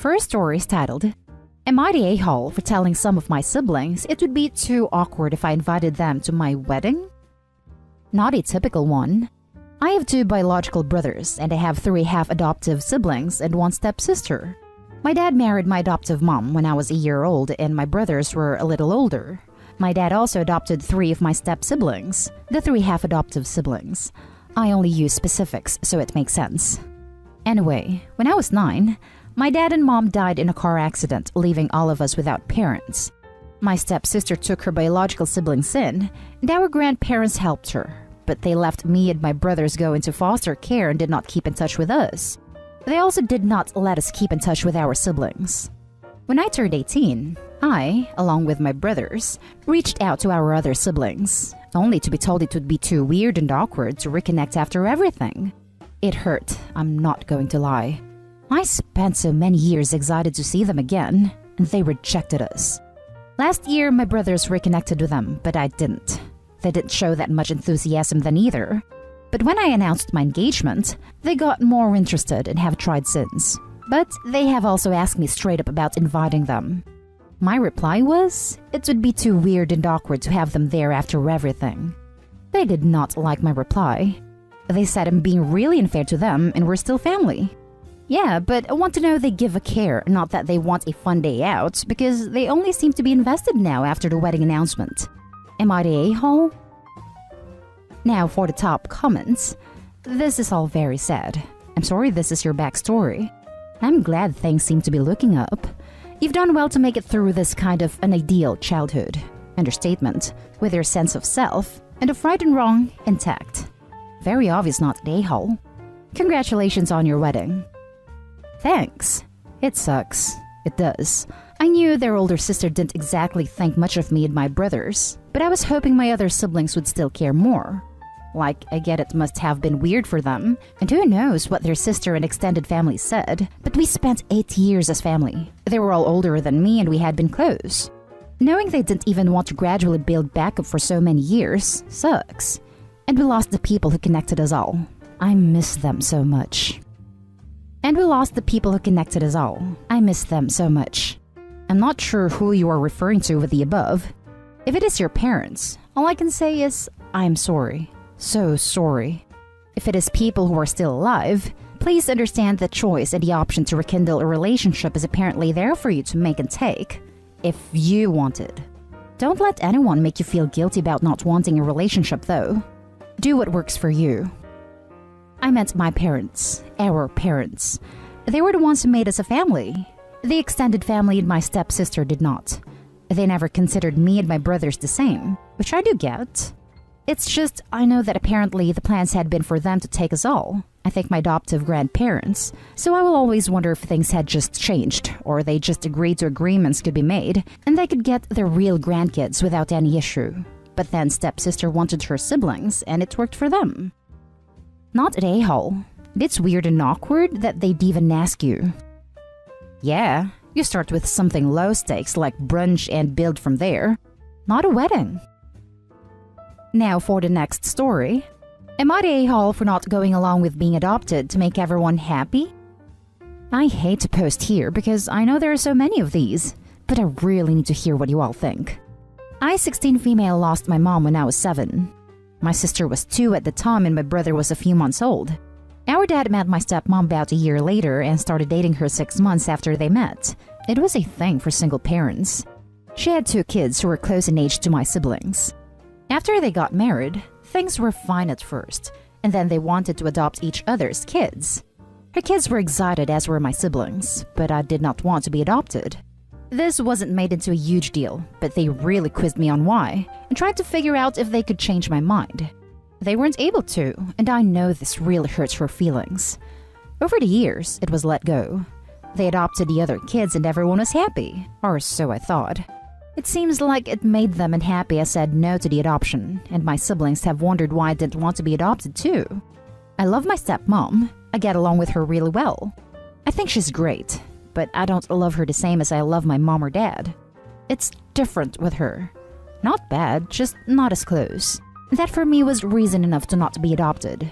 first story is titled, Am I the a-hole for telling some of my siblings it would be too awkward if I invited them to my wedding? Not a typical one. I have 2 biological brothers and I have 3 half-adoptive siblings and 1 stepsister. My dad married my adoptive mom when I was a year old and my brothers were a little older. My dad also adopted 3 of my step-siblings, the 3 half-adoptive siblings. I only use specifics so it makes sense. Anyway, when I was 9, my dad and mom died in a car accident, leaving all of us without parents. My stepsister took her biological siblings in, and our grandparents helped her, but they left me and my brothers go into foster care and did not keep in touch with us. They also did not let us keep in touch with our siblings. When I turned 18, I, along with my brothers, reached out to our other siblings, only to be told it would be too weird and awkward to reconnect after everything. It hurt, I'm not going to lie. I spent so many years excited to see them again, and they rejected us. Last year, my brothers reconnected with them, but I didn't. They didn't show that much enthusiasm then either. But when I announced my engagement, they got more interested and have tried since. But they have also asked me straight up about inviting them. My reply was, it would be too weird and awkward to have them there after everything. They did not like my reply. They said I'm being really unfair to them and we're still family. Yeah, but I want to know they give a care, not that they want a fun day out, because they only seem to be invested now after the wedding announcement. Am I the a-hole? Now for the top comments. This is all very sad. I'm sorry this is your backstory. I'm glad things seem to be looking up. You've done well to make it through this kind of an ideal childhood. Understatement, with your sense of self and of right and wrong intact. Very obvious not the a-hole. Congratulations on your wedding. Thanks. It sucks. It does. I knew their older sister didn't exactly think much of me and my brothers, but I was hoping my other siblings would still care more. Like, I get it must have been weird for them, and who knows what their sister and extended family said, but we spent 8 years as family. They were all older than me and we had been close. Knowing they didn't even want to gradually build back up for so many years sucks. And we lost the people who connected us all. I miss them so much. And we lost the people who connected us all. I miss them so much. I'm not sure who you are referring to with the above. If it is your parents, all I can say is, I'm sorry. So sorry. If it is people who are still alive, please understand that choice and the option to rekindle a relationship is apparently there for you to make and take, if you want it. Don't let anyone make you feel guilty about not wanting a relationship though. Do what works for you. I meant my parents, our parents. They were the ones who made us a family. The extended family and my stepsister did not. They never considered me and my brothers the same, which I do get. It's just, I know that apparently the plans had been for them to take us all. I think my adoptive grandparents. So I will always wonder if things had just changed, or they just agreed to agreements could be made, and they could get their real grandkids without any issue. But then stepsister wanted her siblings, and it worked for them. Not an a-hole. It's weird and awkward that they'd even ask you. Yeah, you start with something low stakes like brunch and build from there. Not a wedding. Now for the next story. Am I the a-hole for not going along with being adopted to make everyone happy? I hate to post here because I know there are so many of these, but I really need to hear what you all think. I, 16 female, lost my mom when I was 7. My sister was 2 at the time and my brother was a few months old. Our dad met my stepmom about a year later and started dating her 6 months after they met. It was a thing for single parents. She had 2 kids who were close in age to my siblings. After they got married, things were fine at first, and then they wanted to adopt each other's kids. Her kids were excited, as were my siblings, but I did not want to be adopted. This wasn't made into a huge deal, but they really quizzed me on why, and tried to figure out if they could change my mind. They weren't able to, and I know this really hurts her feelings. Over the years, it was let go. They adopted the other kids and everyone was happy, or so I thought. It seems like it made them unhappy I said no to the adoption, and my siblings have wondered why I didn't want to be adopted too. I love my stepmom. I get along with her really well. I think she's great, but I don't love her the same as I love my mom or dad. It's different with her. Not bad, just not as close. That for me was reason enough to not be adopted.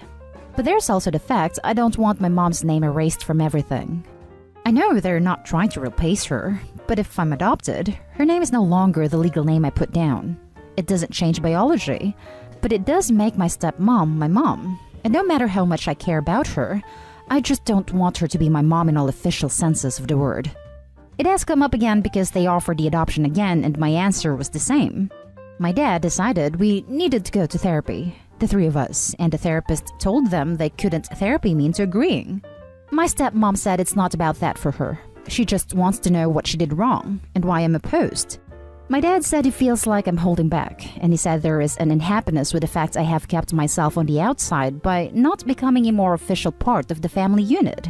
But there's also the fact I don't want my mom's name erased from everything. I know they're not trying to replace her, but if I'm adopted, her name is no longer the legal name I put down. It doesn't change biology, but it does make my stepmom my mom. And no matter how much I care about her, I just don't want her to be my mom in all official senses of the word. It has come up again because they offered the adoption again and my answer was the same. My dad decided we needed to go to therapy, the three of us, and the therapist told them they couldn't therapy me into agreeing. My stepmom said it's not about that for her. She just wants to know what she did wrong and why I'm opposed. My dad said he feels like I'm holding back, and he said there is an unhappiness with the fact I have kept myself on the outside by not becoming a more official part of the family unit.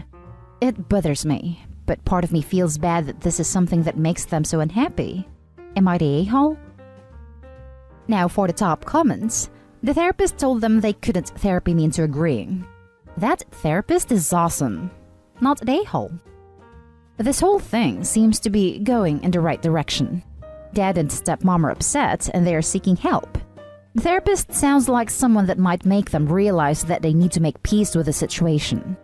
It bothers me, but part of me feels bad that this is something that makes them so unhappy. Am I the a-hole? Now for the top comments. The therapist told them they couldn't therapy me into agreeing. That therapist is awesome. Not the a-hole. This whole thing seems to be going in the right direction. Dad and stepmom are upset and they are seeking help. The therapist sounds like someone that might make them realize that they need to make peace with the situation.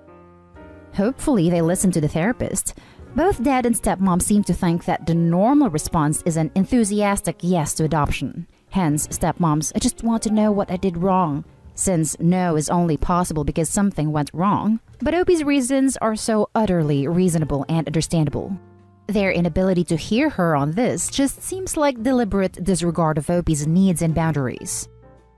Hopefully they listen to the therapist. Both dad and stepmom seem to think that the normal response is an enthusiastic yes to adoption. Hence, stepmoms, I just want to know what I did wrong, since no is only possible because something went wrong. But Opie's reasons are so utterly reasonable and understandable. Their inability to hear her on this just seems like deliberate disregard of Opie's needs and boundaries.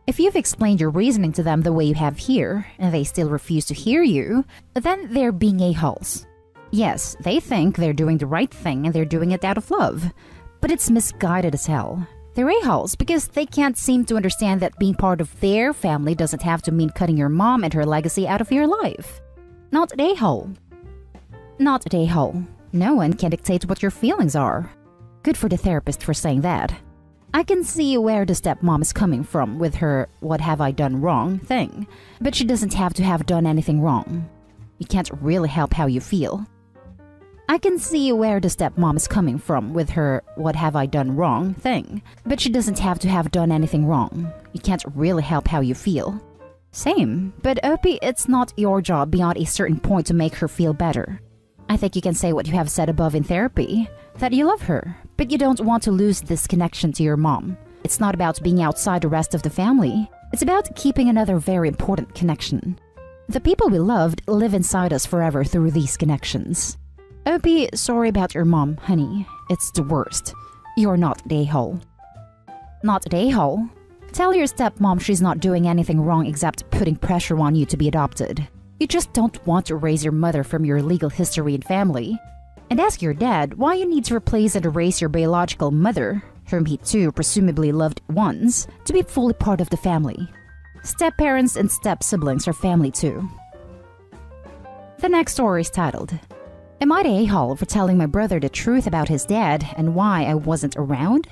If you've explained your reasoning to them the way you have here, and they still refuse to hear you, then they're being a-holes. Yes, they think they're doing the right thing and they're doing it out of love, but it's misguided as hell. They're a-holes because they can't seem to understand that being part of their family doesn't have to mean cutting your mom and her legacy out of your life. Not an a-hole. Not an a-hole. No one can dictate what your feelings are. Good for the therapist for saying that. I can see where the stepmom is coming from with her "what have I done wrong" thing, but she doesn't have to have done anything wrong. You can't really help how you feel. I can see where the stepmom is coming from with her "what have I done wrong" thing, but she doesn't have to have done anything wrong. You can't really help how you feel. Same, but Opie, it's not your job beyond a certain point to make her feel better. I think you can say what you have said above in therapy, that you love her, but you don't want to lose this connection to your mom. It's not about being outside the rest of the family. It's about keeping another very important connection. The people we loved live inside us forever through these connections. Opie, sorry about your mom, honey. It's the worst. You're not the a-hole. Not the a-hole? Tell your stepmom she's not doing anything wrong except putting pressure on you to be adopted. You just don't want to erase your mother from your legal history and family. And ask your dad why you need to replace and erase your biological mother, whom he too presumably loved once, to be fully part of the family. Step-parents and step-siblings are family too. The next story is titled, Am I the a-hole for telling my brother the truth about his dad and why I wasn't around?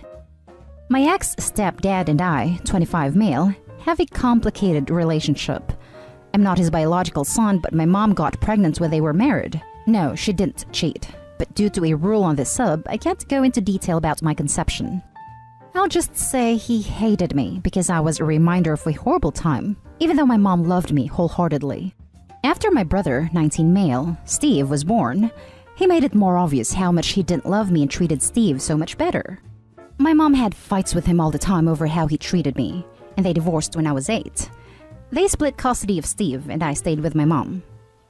My ex-stepdad and I, 25 male, have a complicated relationship. I'm not his biological son, but my mom got pregnant when they were married. No, she didn't cheat. But due to a rule on this sub, I can't go into detail about my conception. I'll just say he hated me because I was a reminder of a horrible time, even though my mom loved me wholeheartedly. After my brother, 19 male, Steve, was born, he made it more obvious how much he didn't love me and treated Steve so much better. My mom had fights with him all the time over how he treated me, and they divorced when I was 8. They split custody of Steve and I stayed with my mom.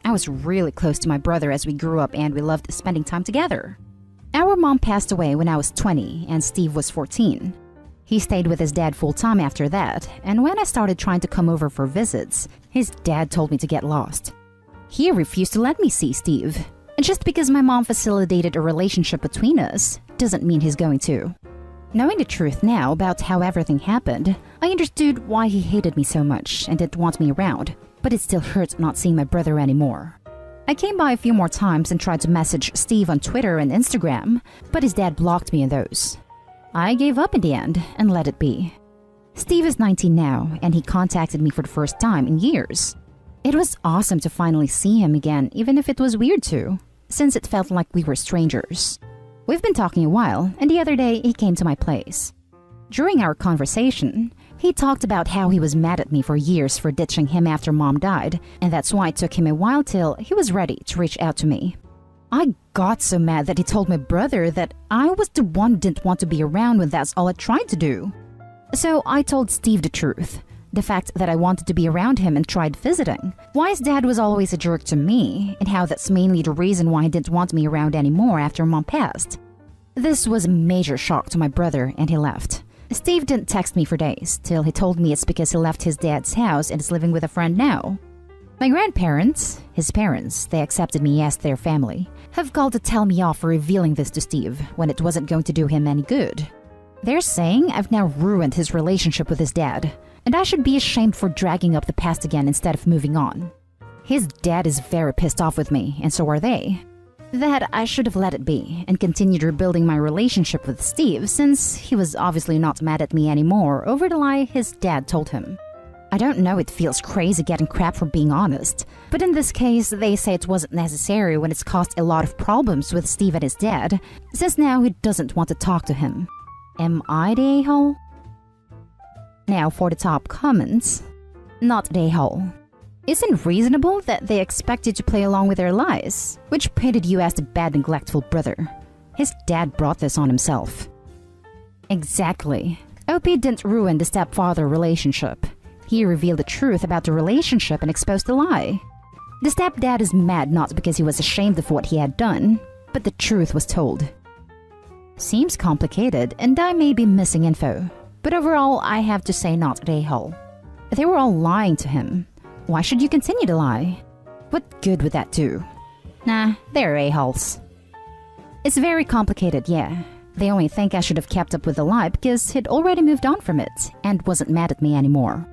I was really close to my brother as we grew up and we loved spending time together. Our mom passed away when I was 20 and Steve was 14. He stayed with his dad full-time after that, and when I started trying to come over for visits, his dad told me to get lost. He refused to let me see Steve. And just because my mom facilitated a relationship between us doesn't mean he's going to. Knowing the truth now about how everything happened, I understood why he hated me so much and didn't want me around, but it still hurts not seeing my brother anymore. I came by a few more times and tried to message Steve on Twitter and Instagram, but his dad blocked me in those. I gave up in the end and let it be. Steve is 19 now, and he contacted me for the first time in years. It was awesome to finally see him again, even if it was weird to, since it felt like we were strangers. We've been talking a while, and the other day he came to my place. During our conversation, he talked about how he was mad at me for years for ditching him after mom died, and that's why it took him a while till he was ready to reach out to me. I got so mad that he told my brother that I was the one who didn't want to be around when that's all I tried to do. So I told Steve the truth. The fact that I wanted to be around him and tried visiting. Why his dad was always a jerk to me, and how that's mainly the reason why he didn't want me around anymore after Mom passed. This was a major shock to my brother and he left. Steve didn't text me for days, till he told me it's because he left his dad's house and is living with a friend now. My grandparents, his parents, they accepted me as their family, have called to tell me off for revealing this to Steve when it wasn't going to do him any good. They're saying I've now ruined his relationship with his dad, and I should be ashamed for dragging up the past again instead of moving on. His dad is very pissed off with me, and so are they. That I should have let it be and continued rebuilding my relationship with Steve, since he was obviously not mad at me anymore over the lie his dad told him. I don't know, it feels crazy getting crap for being honest, but in this case they say it wasn't necessary when it's caused a lot of problems with Steve and his dad, since now he doesn't want to talk to him. Am I the a-hole? Now for the top comments. Not the a-hole. Isn't reasonable that they expect you to play along with their lies, which painted you as the bad, neglectful brother. His dad brought this on himself. Exactly. OP didn't ruin the stepfather relationship. He revealed the truth about the relationship and exposed the lie. The stepdad is mad not because he was ashamed of what he had done, but the truth was told. Seems complicated, and I may be missing info, but overall I have to say not the a-hole. They were all lying to him. Why should you continue to lie? What good would that do? Nah, they're a-holes. It's very complicated, yeah. They only think I should have kept up with the lie because he'd already moved on from it and wasn't mad at me anymore.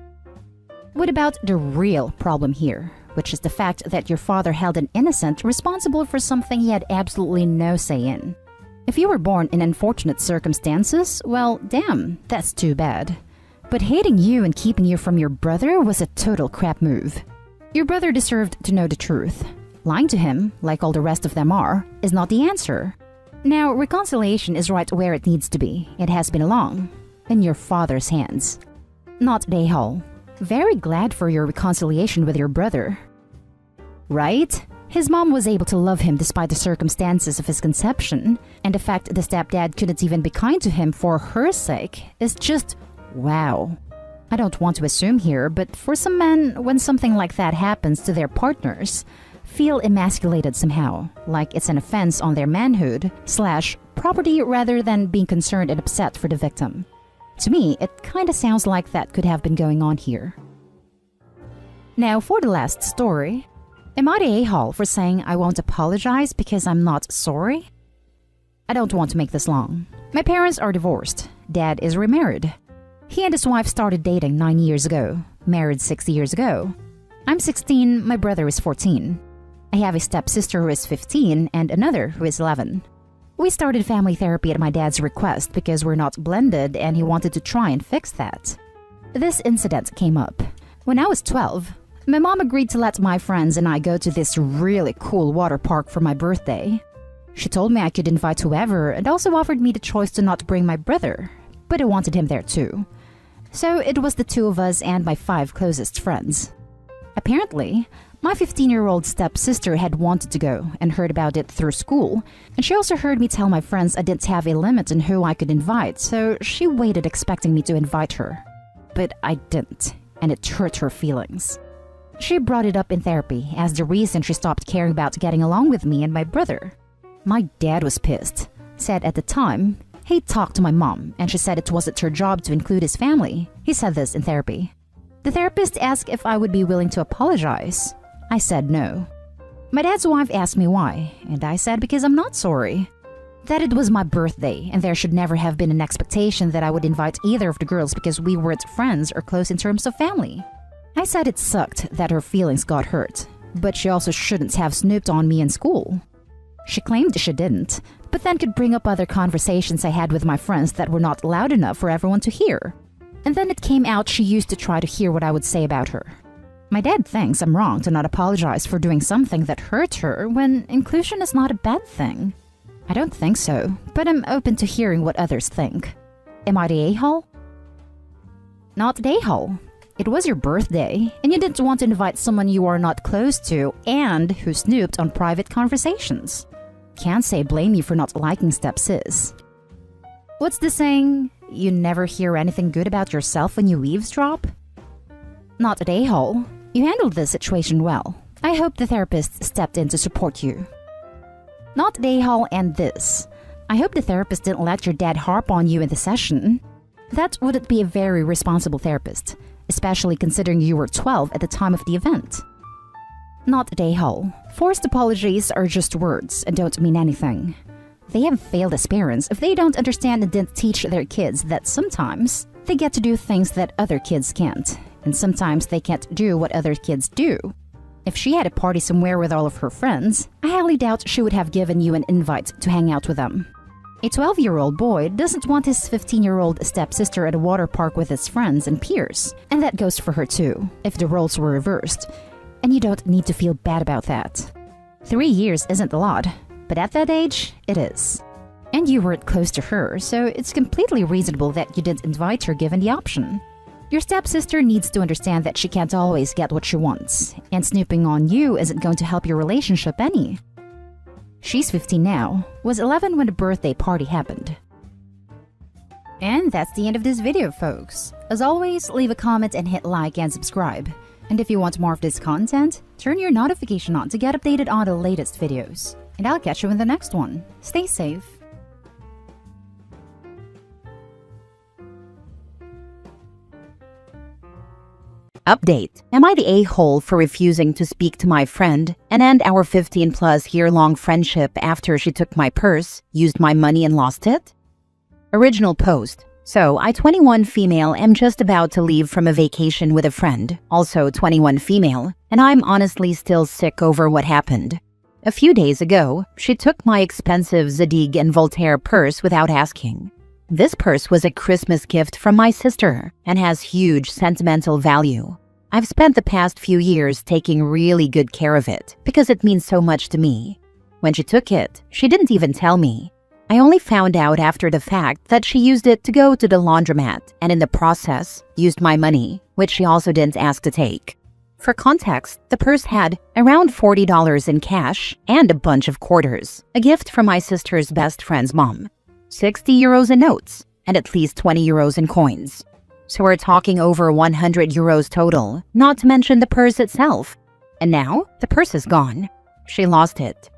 What about the real problem here, which is the fact that your father held an innocent responsible for something he had absolutely no say in? If you were born in unfortunate circumstances, well, damn, that's too bad. But hating you and keeping you from your brother was a total crap move. Your brother deserved to know the truth. Lying to him, like all the rest of them are, is not the answer. Now, reconciliation is right where it needs to be. It has been long. In your father's hands. Not the a-hole. Very glad for your reconciliation with your brother. Right? His mom was able to love him despite the circumstances of his conception, and the fact the stepdad couldn't even be kind to him for her sake is just wow. I don't want to assume here, but for some men, when something like that happens to their partners, feel emasculated somehow, like it's an offense on their manhood / property rather than being concerned and upset for the victim. To me, it kinda sounds like that could have been going on here. Now for the last story. Am I the a-hole for saying I won't apologize because I'm not sorry? I don't want to make this long. My parents are divorced. Dad is remarried. He and his wife started dating 9 years ago, married 6 years ago. I'm 16, my brother is 14. I have a stepsister who is 15 and another who is 11. We started family therapy at my dad's request because we're not blended and he wanted to try and fix that. This incident came up. When I was 12, my mom agreed to let my friends and I go to this really cool water park for my birthday. She told me I could invite whoever and also offered me the choice to not bring my brother, but I wanted him there too. So it was the two of us and my 5 closest friends. Apparently, my 15-year-old stepsister had wanted to go and heard about it through school, and she also heard me tell my friends I didn't have a limit on who I could invite, so she waited expecting me to invite her. But I didn't, and it hurt her feelings. She brought it up in therapy as the reason she stopped caring about getting along with me and my brother. My dad was pissed, said at the time he talked to my mom and she said it wasn't her job to include his family. He said this in therapy. The therapist asked if I would be willing to apologize. I said no. My dad's wife asked me why, and I said because I'm not sorry. That it was my birthday and there should never have been an expectation that I would invite either of the girls because we weren't friends or close in terms of family. I said it sucked that her feelings got hurt, but she also shouldn't have snooped on me in school. She claimed she didn't, but then could bring up other conversations I had with my friends that were not loud enough for everyone to hear. And then it came out she used to try to hear what I would say about her. My dad thinks I'm wrong to not apologize for doing something that hurt her when inclusion is not a bad thing. I don't think so, but I'm open to hearing what others think. Am I the a-hole? Not the a-hole. It was your birthday, and you didn't want to invite someone you are not close to and who snooped on private conversations. can't say blame you for not liking stepsis. What's the saying? You never hear anything good about yourself when you eavesdrop? Not at A-hole. You handled this situation well. I hope the therapist stepped in to support you. Not at A-hole and this. I hope the therapist didn't let your dad harp on you in the session. That wouldn't be a very responsible therapist, especially considering you were 12 at the time of the event. Not at A-hole. Forced apologies are just words and don't mean anything. They have failed as parents if they don't understand and didn't teach their kids that sometimes they get to do things that other kids can't, and sometimes they can't do what other kids do. If she had a party somewhere with all of her friends, I highly doubt she would have given you an invite to hang out with them. A 12-year-old boy doesn't want his 15-year-old stepsister at a water park with his friends and peers, and that goes for her too, if the roles were reversed. And you don't need to feel bad about that. 3 years isn't a lot, but at that age, it is. And you weren't close to her, so it's completely reasonable that you didn't invite her given the option. Your stepsister needs to understand that she can't always get what she wants, and snooping on you isn't going to help your relationship any. She's 15 now, was 11 when the birthday party happened. And that's the end of this video, folks. As always, leave a comment and hit like and subscribe. And if you want more of this content, turn your notification on to get updated on the latest videos. And I'll catch you in the next one. Stay safe. Update. Am I the a-hole for refusing to speak to my friend and end our 15-plus year-long friendship after she took my purse, used my money and lost it? Original post. So, I, 21 female, am just about to leave from a vacation with a friend, also 21 female, and I'm honestly still sick over what happened. A few days ago, she took my expensive Zadig and Voltaire purse without asking. This purse was a Christmas gift from my sister and has huge sentimental value. I've spent the past few years taking really good care of it because it means so much to me. When she took it, she didn't even tell me. I only found out after the fact that she used it to go to the laundromat and in the process used my money, which she also didn't ask to take. For context, the purse had around $40 in cash and a bunch of quarters, a gift from my sister's best friend's mom, 60 euros in notes, and at least 20 euros in coins. So we're talking over 100 euros total, not to mention the purse itself. And now, the purse is gone. She lost it.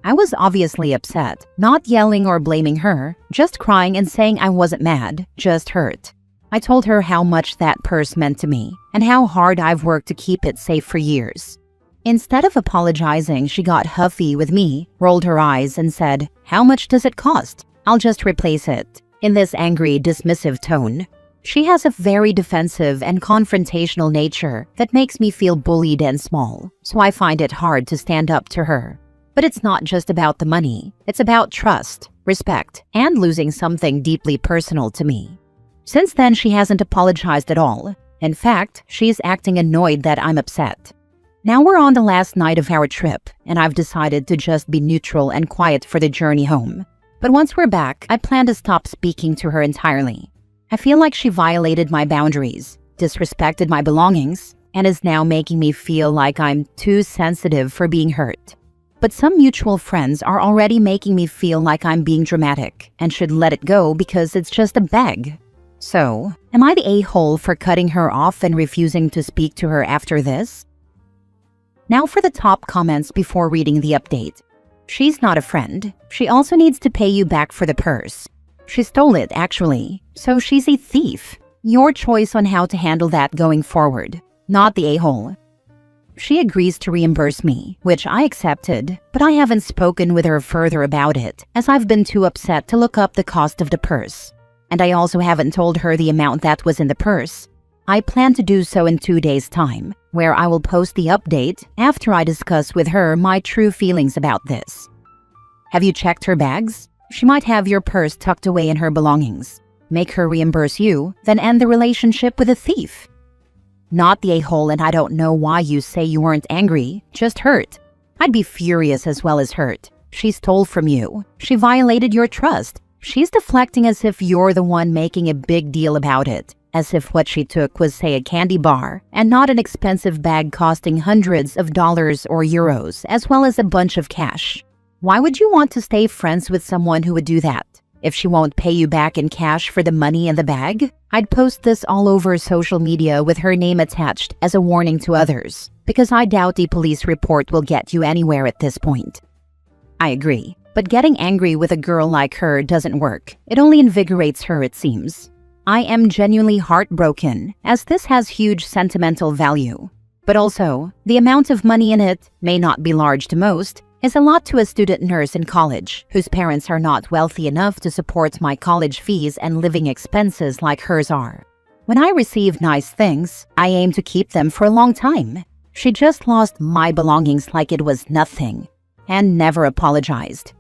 I was obviously upset, not yelling or blaming her, just crying and saying I wasn't mad, just hurt. I told her how much that purse meant to me and how hard I've worked to keep it safe for years. Instead of apologizing, she got huffy with me, rolled her eyes and said, "How much does it cost? I'll just replace it," in this angry, dismissive tone. She has a very defensive and confrontational nature that makes me feel bullied and small, so I find it hard to stand up to her. But it's not just about the money. It's about trust, respect, and losing something deeply personal to me. Since then, she hasn't apologized at all. In fact, she's acting annoyed that I'm upset. Now we're on the last night of our trip, and I've decided to just be neutral and quiet for the journey home. But once we're back, I plan to stop speaking to her entirely. I feel like she violated my boundaries, disrespected my belongings, and is now making me feel like I'm too sensitive for being hurt. But some mutual friends are already making me feel like I'm being dramatic and should let it go because it's just a bag. So, am I the a-hole for cutting her off and refusing to speak to her after this? Now for the top comments before reading the update. She's not a friend. She also needs to pay you back for the purse. She stole it, actually, so she's a thief. Your choice on how to handle that going forward, not the a-hole. She agrees to reimburse me, which I accepted, but I haven't spoken with her further about it, as I've been too upset to look up the cost of the purse. And I also haven't told her the amount that was in the purse. I plan to do so in 2 days' time, where I will post the update after I discuss with her my true feelings about this. Have you checked her bags? She might have your purse tucked away in her belongings. Make her reimburse you, then end the relationship with a thief. Not the a-hole, and I don't know why you say you weren't angry, just hurt. I'd be furious as well as hurt. She stole from you. She violated your trust. She's deflecting as if you're the one making a big deal about it, as if what she took was, say, a candy bar, and not an expensive bag costing hundreds of dollars or euros, as well as a bunch of cash. Why would you want to stay friends with someone who would do that? If she won't pay you back in cash for the money in the bag? I'd post this all over social media with her name attached as a warning to others, because I doubt a police report will get you anywhere at this point. I agree, but getting angry with a girl like her doesn't work. It only invigorates her, it seems. I am genuinely heartbroken, as this has huge sentimental value. But also, the amount of money in it may not be large to most, is a lot to a student nurse in college whose parents are not wealthy enough to support my college fees and living expenses like hers are. When I receive nice things, I aim to keep them for a long time. She just lost my belongings like it was nothing and never apologized.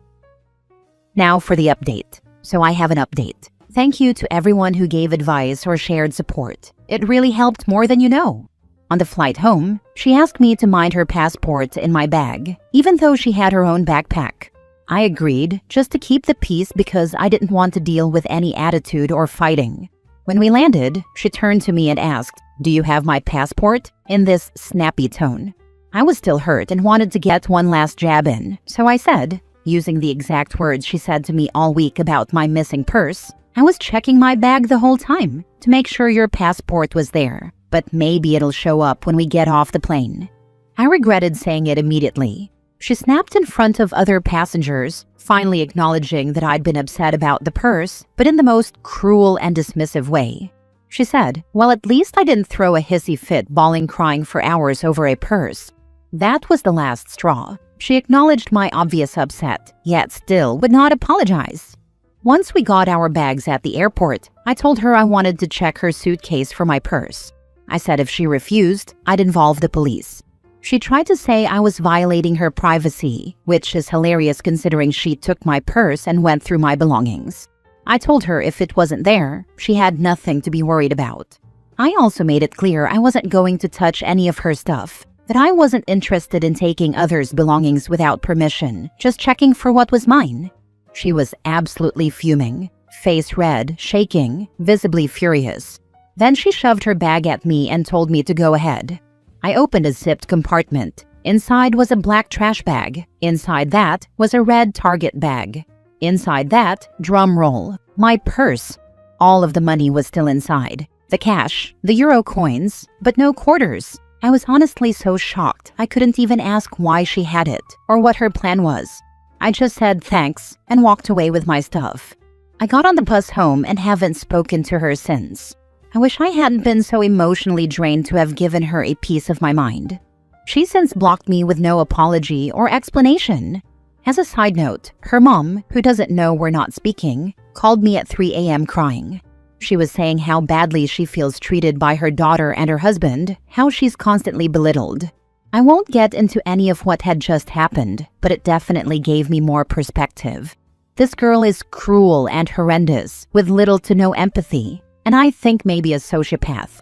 Now for the update. So I have an update. Thank you to everyone who gave advice or shared support. It really helped more than you know. On the flight home, she asked me to mind her passport in my bag, even though she had her own backpack. I agreed, just to keep the peace because I didn't want to deal with any attitude or fighting. When we landed, she turned to me and asked, "Do you have my passport?" in this snappy tone. I was still hurt and wanted to get one last jab in, so I said, using the exact words she said to me all week about my missing purse, "I was checking my bag the whole time to make sure your passport was there. But maybe it'll show up when we get off the plane." I regretted saying it immediately. She snapped in front of other passengers, finally acknowledging that I'd been upset about the purse, but in the most cruel and dismissive way. She said, "Well, at least I didn't throw a hissy fit bawling crying for hours over a purse." That was the last straw. She acknowledged my obvious upset, yet still would not apologize. Once we got our bags at the airport, I told her I wanted to check her suitcase for my purse. I said if she refused, I'd involve the police. She tried to say I was violating her privacy, which is hilarious considering she took my purse and went through my belongings. I told her if it wasn't there, she had nothing to be worried about. I also made it clear I wasn't going to touch any of her stuff, that I wasn't interested in taking others' belongings without permission, just checking for what was mine. She was absolutely fuming, face red, shaking, visibly furious. Then she shoved her bag at me and told me to go ahead. I opened a zipped compartment. Inside was a black trash bag. Inside that was a red Target bag. Inside that, drum roll, my purse. All of the money was still inside. The cash, the euro coins, but no quarters. I was honestly so shocked I couldn't even ask why she had it or what her plan was. I just said thanks and walked away with my stuff. I got on the bus home and haven't spoken to her since. I wish I hadn't been so emotionally drained to have given her a piece of my mind. She's since blocked me with no apology or explanation. As a side note, her mom, who doesn't know we're not speaking, called me at 3 a.m. crying. She was saying how badly she feels treated by her daughter and her husband, how she's constantly belittled. I won't get into any of what had just happened, but it definitely gave me more perspective. This girl is cruel and horrendous, with little to no empathy, and I think maybe a sociopath.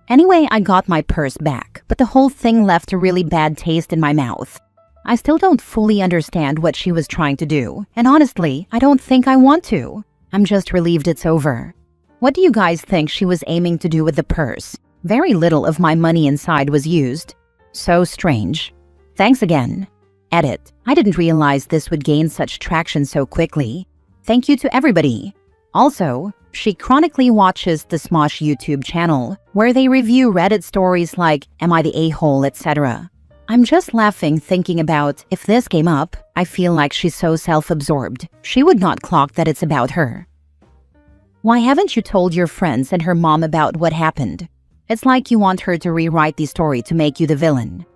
Anyway, I got my purse back, but the whole thing left a really bad taste in my mouth. I still don't fully understand what she was trying to do, and honestly, I don't think I want to. I'm just relieved it's over. What do you guys think she was aiming to do with the purse? Very little of my money inside was used. So strange. Thanks again. Edit. I didn't realize this would gain such traction so quickly. Thank you to everybody. Also, she chronically watches the Smosh YouTube channel, where they review Reddit stories like "Am I the a-hole?" etc. I'm just laughing thinking about if this came up, I feel like she's so self-absorbed. She would not clock that it's about her. Why haven't you told your friends and her mom about what happened? It's like you want her to rewrite the story to make you the villain.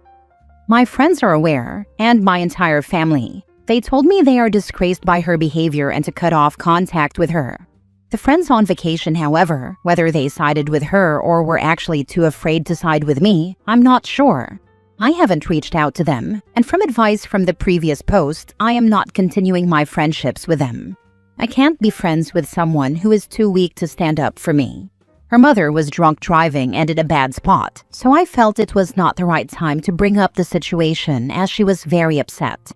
My friends are aware, and my entire family. They told me they are disgraced by her behavior and to cut off contact with her. The friends on vacation, however, whether they sided with her or were actually too afraid to side with me, I'm not sure. I haven't reached out to them, and from advice from the previous post, I am not continuing my friendships with them. I can't be friends with someone who is too weak to stand up for me. Her mother was drunk driving and in a bad spot, so I felt it was not the right time to bring up the situation as she was very upset.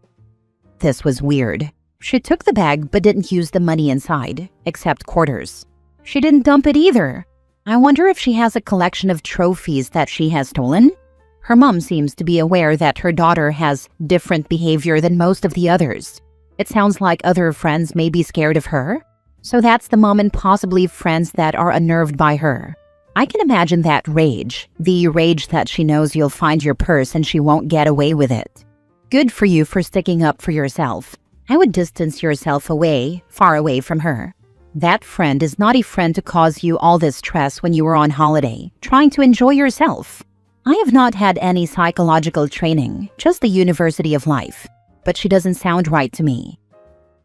This was weird. She took the bag but didn't use the money inside, except quarters. She didn't dump it either. I wonder if she has a collection of trophies that she has stolen? Her mom seems to be aware that her daughter has different behavior than most of the others. It sounds like other friends may be scared of her. So that's the mom and possibly friends that are unnerved by her. I can imagine that rage, the rage that she knows you'll find your purse and she won't get away with it. Good for you for sticking up for yourself. I would distance yourself away, far away from her. That friend is not a friend to cause you all this stress when you were on holiday, trying to enjoy yourself. I have not had any psychological training, just the University of Life. But she doesn't sound right to me.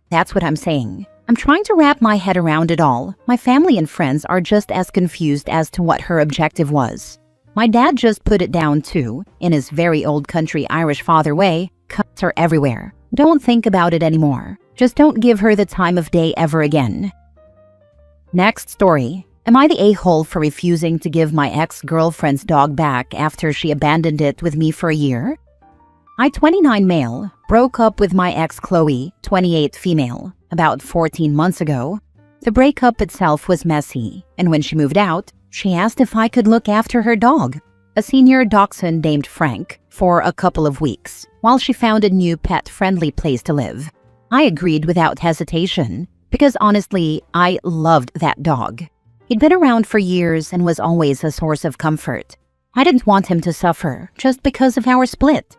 That's what I'm saying. I'm trying to wrap my head around it all. My family and friends are just as confused as to what her objective was. My dad just put it down too, in his very old country Irish father way, cuts are everywhere. Don't think about it anymore. Just don't give her the time of day ever again. Next story. Am I the a-hole for refusing to give my ex-girlfriend's dog back after she abandoned it with me for a year? I, 29 male, broke up with my ex Chloe, 28 female, about 14 months ago. The breakup itself was messy, and when she moved out, she asked if I could look after her dog, a senior dachshund named Frank, for a couple of weeks, while she found a new pet-friendly place to live. I agreed without hesitation, because honestly, I loved that dog. He'd been around for years and was always a source of comfort. I didn't want him to suffer just because of our split.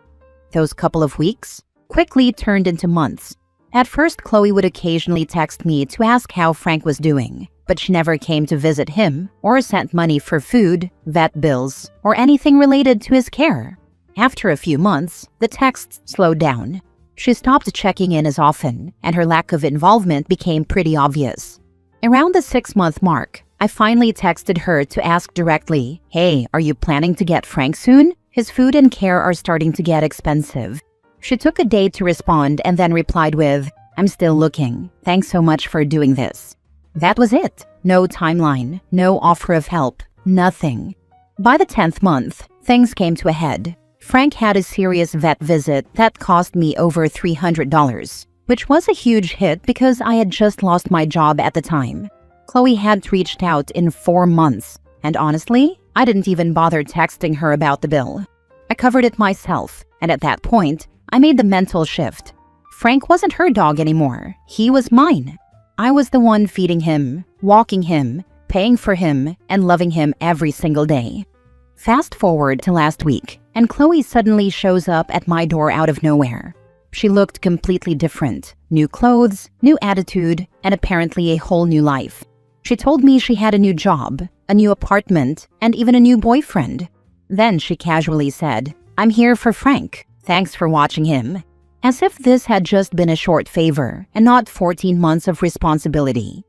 Those couple of weeks quickly turned into months. At first, Chloe would occasionally text me to ask how Frank was doing, but she never came to visit him or sent money for food, vet bills, or anything related to his care. After a few months, the texts slowed down. She stopped checking in as often, and her lack of involvement became pretty obvious. Around the 6-month mark, I finally texted her to ask directly, "Hey, are you planning to get Frank soon? His food and care are starting to get expensive." She took a day to respond and then replied with, "I'm still looking. Thanks so much for doing this." That was it. No timeline, no offer of help, nothing. By the 10th month, things came to a head. Frank had a serious vet visit that cost me over $300, which was a huge hit because I had just lost my job at the time. Chloe hadn't reached out in 4 months, and honestly, I didn't even bother texting her about the bill. I covered it myself, and at that point, I made the mental shift. Frank wasn't her dog anymore. He was mine. I was the one feeding him, walking him, paying for him, and loving him every single day. Fast forward to last week, and Chloe suddenly shows up at my door out of nowhere. She looked completely different. New clothes, new attitude, and apparently a whole new life. She told me she had a new job, a new apartment, and even a new boyfriend. Then she casually said, "I'm here for Frank. Thanks for watching him." As if this had just been a short favor and not 14 months of responsibility.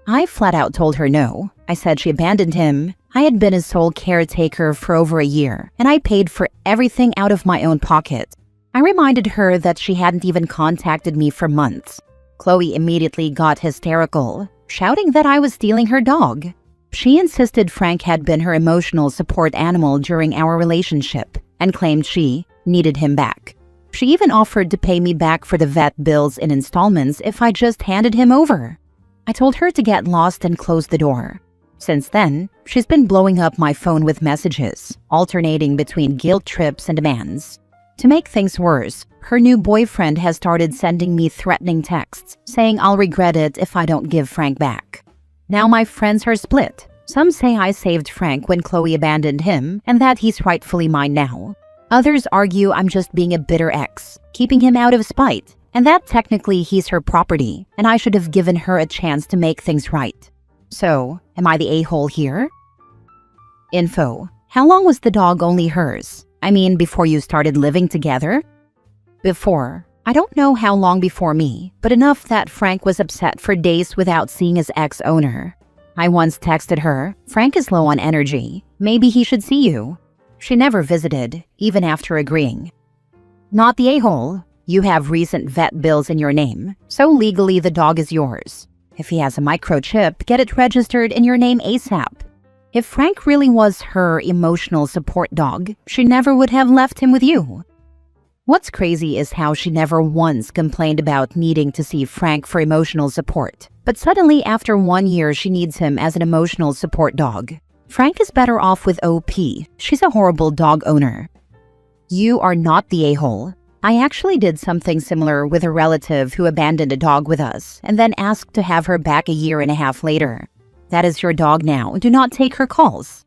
I flat out told her no. I said she abandoned him. I had been his sole caretaker for over a year, and I paid for everything out of my own pocket. I reminded her that she hadn't even contacted me for months. Chloe immediately got hysterical, shouting that I was stealing her dog. She insisted Frank had been her emotional support animal during our relationship and claimed she needed him back. She even offered to pay me back for the vet bills in installments if I just handed him over. I told her to get lost and close the door. Since then, she's been blowing up my phone with messages, alternating between guilt trips and demands. To make things worse, her new boyfriend has started sending me threatening texts, saying I'll regret it if I don't give Frank back. Now my friends are split. Some say I saved Frank when Chloe abandoned him and that he's rightfully mine now. Others argue I'm just being a bitter ex, keeping him out of spite, and that technically he's her property, and I should have given her a chance to make things right. So, am I the a-hole here? Info. How long was the dog only hers? I mean, before you started living together? Before. I don't know how long before me, but enough that Frank was upset for days without seeing his ex-owner. I once texted her, "Frank is low on energy. Maybe he should see you." She never visited, even after agreeing. Not the a-hole. You have recent vet bills in your name, so legally the dog is yours. If he has a microchip, get it registered in your name ASAP. If Frank really was her emotional support dog, she never would have left him with you. What's crazy is how she never once complained about needing to see Frank for emotional support, but suddenly after 1 year she needs him as an emotional support dog. Frank is better off with OP. She's a horrible dog owner. You are not the a-hole. I actually did something similar with a relative who abandoned a dog with us and then asked to have her back a year and a half later. That is your dog now. Do not take her calls.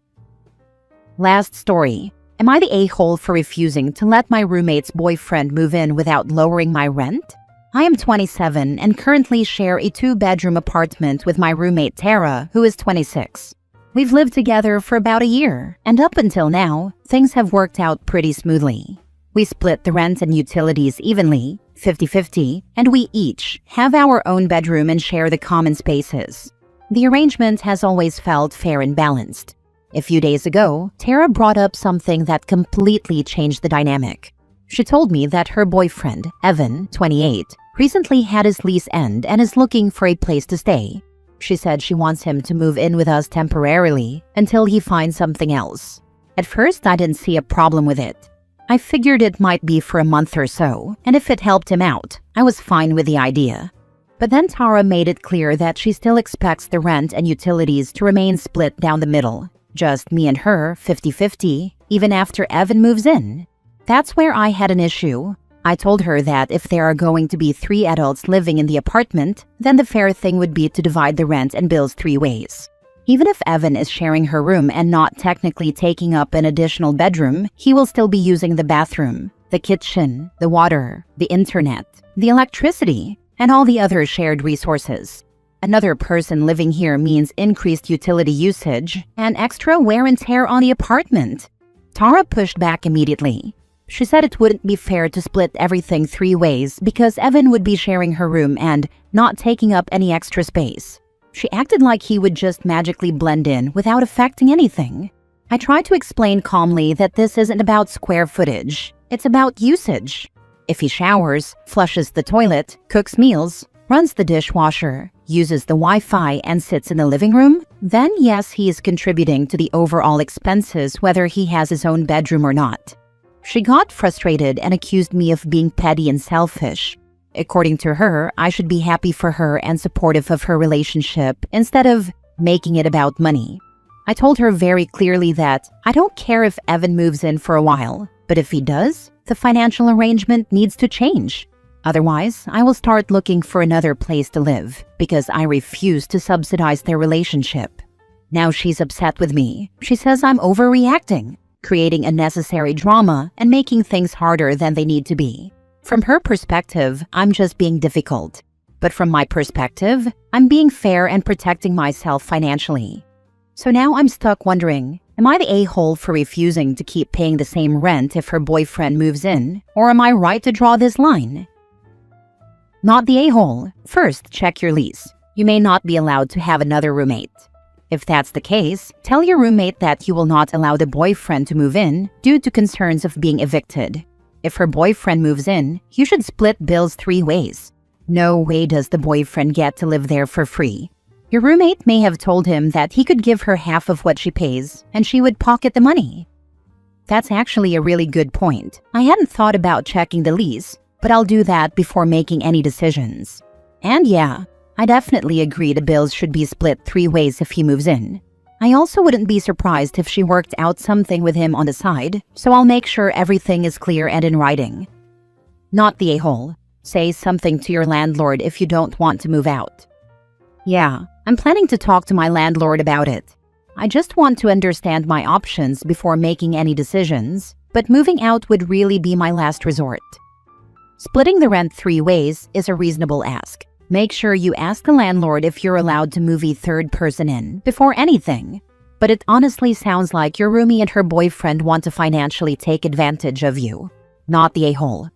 Last story. Am I the a-hole for refusing to let my roommate's boyfriend move in without lowering my rent? I am 27 and currently share a 2-bedroom apartment with my roommate Tara, who is 26. We've lived together for about a year, and up until now, things have worked out pretty smoothly. We split the rent and utilities evenly, 50-50, and we each have our own bedroom and share the common spaces. The arrangement has always felt fair and balanced. A few days ago, Tara brought up something that completely changed the dynamic. She told me that her boyfriend, Evan, 28, recently had his lease end and is looking for a place to stay. She said she wants him to move in with us temporarily until he finds something else. At first, I didn't see a problem with it. I figured it might be for a month or so, and if it helped him out, I was fine with the idea. But then Tara made it clear that she still expects the rent and utilities to remain split down the middle. Just me and her, 50-50, even after Evan moves in. That's where I had an issue. I told her that if there are going to be 3 adults living in the apartment, then the fair thing would be to divide the rent and bills 3 ways. Even if Evan is sharing her room and not technically taking up an additional bedroom, he will still be using the bathroom, the kitchen, the water, the internet, the electricity, and all the other shared resources. Another person living here means increased utility usage and extra wear and tear on the apartment. Tara pushed back immediately. She said it wouldn't be fair to split everything 3 ways because Evan would be sharing her room and not taking up any extra space. She acted like he would just magically blend in without affecting anything. I tried to explain calmly that this isn't about square footage. It's about usage. If he showers, flushes the toilet, cooks meals, runs the dishwasher, uses the Wi-Fi, and sits in the living room, then yes, he is contributing to the overall expenses whether he has his own bedroom or not. She got frustrated and accused me of being petty and selfish. According to her, I should be happy for her and supportive of her relationship instead of making it about money. I told her very clearly that I don't care if Evan moves in for a while, but if he does, the financial arrangement needs to change. Otherwise, I will start looking for another place to live because I refuse to subsidize their relationship. Now she's upset with me. She says I'm overreacting, creating unnecessary drama and making things harder than they need to be. From her perspective, I'm just being difficult. But from my perspective, I'm being fair and protecting myself financially. So now I'm stuck wondering, am I the a-hole for refusing to keep paying the same rent if her boyfriend moves in? Or am I right to draw this line? Not the a-hole. First, check your lease. You may not be allowed to have another roommate. If that's the case, tell your roommate that you will not allow the boyfriend to move in due to concerns of being evicted. If her boyfriend moves in, you should split bills 3 ways. No way does the boyfriend get to live there for free. Your roommate may have told him that he could give her half of what she pays and she would pocket the money. That's actually a really good point. I hadn't thought about checking the lease, but I'll do that before making any decisions. And yeah, I definitely agree the bills should be split 3 ways if he moves in. I also wouldn't be surprised if she worked out something with him on the side, so I'll make sure everything is clear and in writing. Not the a-hole. Say something to your landlord if you don't want to move out. Yeah, I'm planning to talk to my landlord about it. I just want to understand my options before making any decisions, but moving out would really be my last resort. Splitting the rent 3 ways is a reasonable ask. Make sure you ask the landlord if you're allowed to move a 3rd person in before anything. But it honestly sounds like your roomie and her boyfriend want to financially take advantage of you. Not the a-hole.